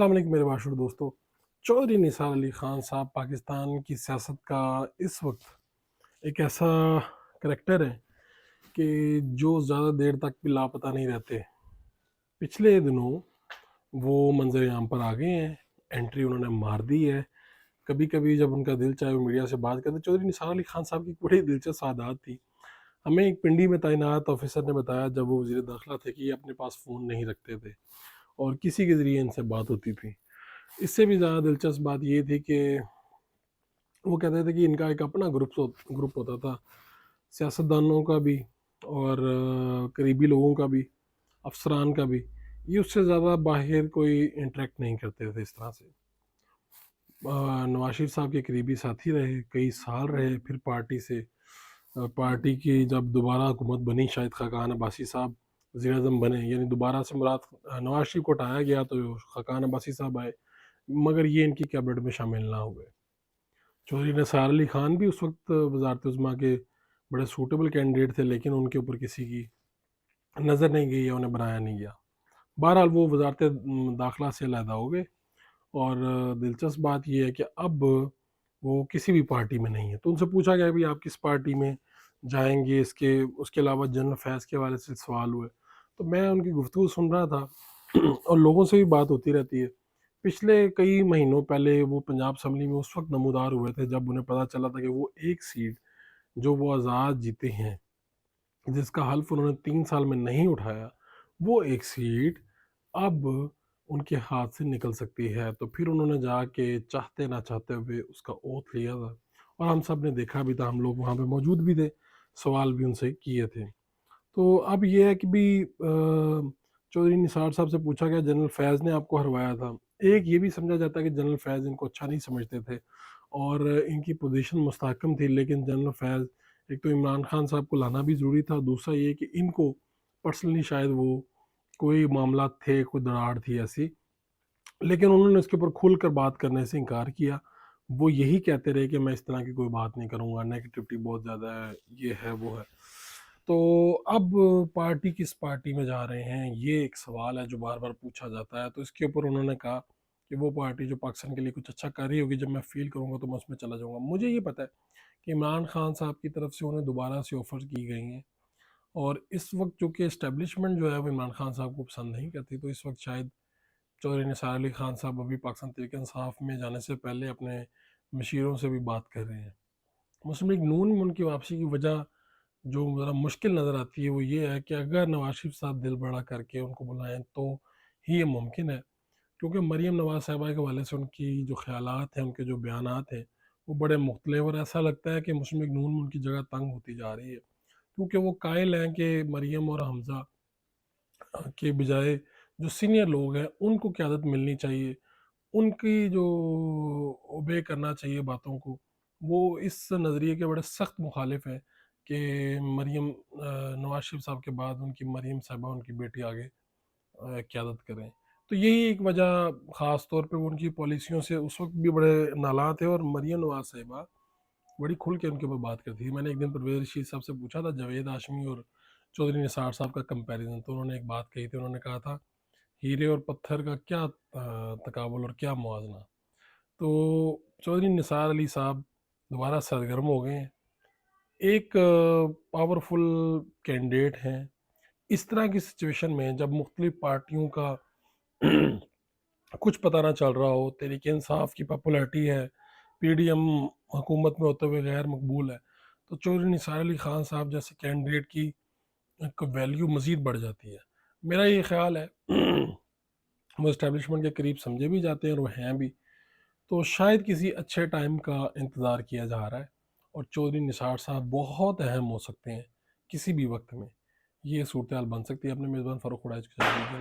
السلام علیکم میرے باشر دوستو۔ چودھری نثار علی خان صاحب پاکستان کی سیاست کا اس وقت ایک ایسا کریکٹر ہے کہ جو زیادہ دیر تک بھی لاپتہ نہیں رہتے۔ پچھلے دنوں وہ منظر عام پر آ گئے ہیں، انٹری انہوں نے مار دی ہے۔ کبھی کبھی جب ان کا دل چاہے وہ میڈیا سے بات کرتے، چودھری نثار علی خان صاحب کی بڑی دلچسپ عادات تھی۔ ہمیں ایک پنڈی میں تعینات آفیسر نے بتایا جب وہ وزیر داخلہ تھے کہ یہ اپنے پاس فون نہیں رکھتے تھے اور کسی کے ذریعے ان سے بات ہوتی تھی۔ اس سے بھی زیادہ دلچسپ بات یہ تھی کہ وہ کہتے تھے کہ ان کا ایک اپنا گروپ ہوتا تھا، سیاستدانوں کا بھی اور قریبی لوگوں کا بھی، افسران کا بھی۔ یہ اس سے زیادہ باہر کوئی انٹریکٹ نہیں کرتے تھے اس طرح سے۔ نواز شریف صاحب کے قریبی ساتھی رہے، کئی سال رہے، پھر پارٹی کی جب دوبارہ حکومت بنی، شاید خاقان عباسی صاحب وزیر اعظم بنے، یعنی دوبارہ سے مراد نواز شریف کو ہٹایا گیا تو خاقان عباسی صاحب آئے، مگر یہ ان کی کیبنٹ میں شامل نہ ہوئے۔ چودھری نثار علی خان بھی اس وقت وزارت عظمیٰ کے بڑے سوٹیبل کینڈیڈیٹ تھے، لیکن ان کے اوپر کسی کی نظر نہیں گئی یا انہیں بنایا نہیں گیا۔ بہرحال وہ وزارت داخلہ سے علیحدہ ہو گئے، اور دلچسپ بات یہ ہے کہ اب وہ کسی بھی پارٹی میں نہیں ہے۔ تو ان سے پوچھا گیا بھی آپ کس پارٹی میں جائیں گے، اس کے علاوہ جنرل فیض کے حوالے سے سوال ہوئے، تو میں ان کی گفتگو سن رہا تھا اور لوگوں سے بھی بات ہوتی رہتی ہے۔ پچھلے کئی مہینوں پہلے وہ پنجاب اسمبلی میں اس وقت نمودار ہوئے تھے جب انہیں پتہ چلا تھا کہ وہ ایک سیٹ جو وہ آزاد جیتے ہیں، جس کا حلف انہوں نے 3 سال میں نہیں اٹھایا، وہ ایک سیٹ اب ان کے ہاتھ سے نکل سکتی ہے۔ تو پھر انہوں نے جا کے چاہتے نہ چاہتے ہوئے اس کا اوتھ لیا تھا، اور ہم سب نے دیکھا بھی تھا، ہم لوگ وہاں پہ موجود بھی تھے، سوال بھی ان سے کیے تھے۔ تو اب یہ ہے کہ بھی چودھری نثار صاحب سے پوچھا گیا جنرل فیض نے آپ کو ہروایا تھا۔ ایک یہ بھی سمجھا جاتا ہے کہ جنرل فیض ان کو اچھا نہیں سمجھتے تھے اور ان کی پوزیشن مستحکم تھی، لیکن جنرل فیض ایک تو عمران خان صاحب کو لانا بھی ضروری تھا، دوسرا یہ کہ ان کو پرسنلی شاید وہ کوئی معاملات تھے، کوئی دراڑ تھی ایسی، لیکن انہوں نے اس کے اوپر کھل کر بات کرنے سے انکار کیا۔ وہ یہی کہتے رہے کہ میں اس طرح کی کوئی بات نہیں کروں گا، نیگیٹیوٹی بہت زیادہ ہے، یہ ہے وہ ہے۔ تو اب پارٹی کس پارٹی میں جا رہے ہیں، یہ ایک سوال ہے جو بار بار پوچھا جاتا ہے۔ تو اس کے اوپر انہوں نے کہا کہ وہ پارٹی جو پاکستان کے لیے کچھ اچھا کر رہی ہوگی، جب میں فیل کروں گا تو میں اس میں چلا جاؤں گا۔ مجھے یہ پتہ ہے کہ عمران خان صاحب کی طرف سے انہیں دوبارہ سے آفر کی گئی ہیں، اور اس وقت چونکہ اسٹیبلشمنٹ جو ہے وہ عمران خان صاحب کو پسند نہیں کرتی، تو اس وقت شاید چودھری نثار علی خان صاحب ابھی پاکستان تحریک انصاف میں جانے سے پہلے اپنے مشیروں سے بھی بات کر رہے ہیں۔ مسلم لیگ نون میں ان کی واپسی کی وجہ جو ذرا مشکل نظر آتی ہے وہ یہ ہے کہ اگر نواز شریف صاحب دل بڑا کر کے ان کو بلائیں تو ہی یہ ممکن ہے، کیونکہ مریم نواز صاحبہ کے حوالے سے ان کی جو خیالات ہیں، ان کے جو بیانات ہیں، وہ بڑے مختلف، اور ایسا لگتا ہے کہ مسلم لیگ نون میں ان کی جگہ تنگ ہوتی جا رہی ہے، کیونکہ وہ قائل ہیں کہ مریم اور حمزہ کے بجائے جو سینئر لوگ ہیں ان کو قیادت ملنی چاہیے، ان کی جو اوبے کرنا چاہیے باتوں کو۔ وہ اس نظریے کے بڑے سخت مخالف ہیں کہ مریم نواز شریف صاحب کے بعد ان کی مریم صاحبہ، ان کی بیٹی آگے قیادت کریں۔ تو یہی ایک وجہ، خاص طور پہ وہ ان کی پالیسیوں سے اس وقت بھی بڑے نالاں تھے، اور مریم نواز صاحبہ بڑی کھل کے ان کے اوپر بات کرتی تھی۔ میں نے ایک دن پرویز رشید صاحب سے پوچھا تھا جاوید ہاشمی اور چودھری نثار صاحب کا کمپیریزن، تو انہوں نے ایک بات کہی تھی، انہوں نے کہا تھا ہیرے اور پتھر کا کیا تقابل اور کیا موازنہ۔ تو چودھری نثار علی صاحب دوبارہ سرگرم ہو گئے ہیں، ایک پاورفل کینڈیڈیٹ ہیں۔ اس طرح کی سچویشن میں جب مختلف پارٹیوں کا کچھ پتہ نہ چل رہا ہو، تحریک انصاف کی پاپولیرٹی ہے، پی ڈی ایم حکومت میں ہوتے ہوئے غیر مقبول ہے، تو چودھری نثار علی خان صاحب جیسے کینڈیڈیٹ کی ویلیو مزید بڑھ جاتی ہے۔ میرا یہ خیال ہے وہ اسٹیبلشمنٹ کے قریب سمجھے بھی جاتے ہیں اور وہ ہیں بھی، تو شاید کسی اچھے ٹائم کا انتظار کیا جا رہا ہے، اور چودھری نثار صاحب بہت اہم ہو سکتے ہیں کسی بھی وقت میں، یہ صورتحال بن سکتی ہے۔ اپنے میزبان فاروق وڑائچ کے ساتھ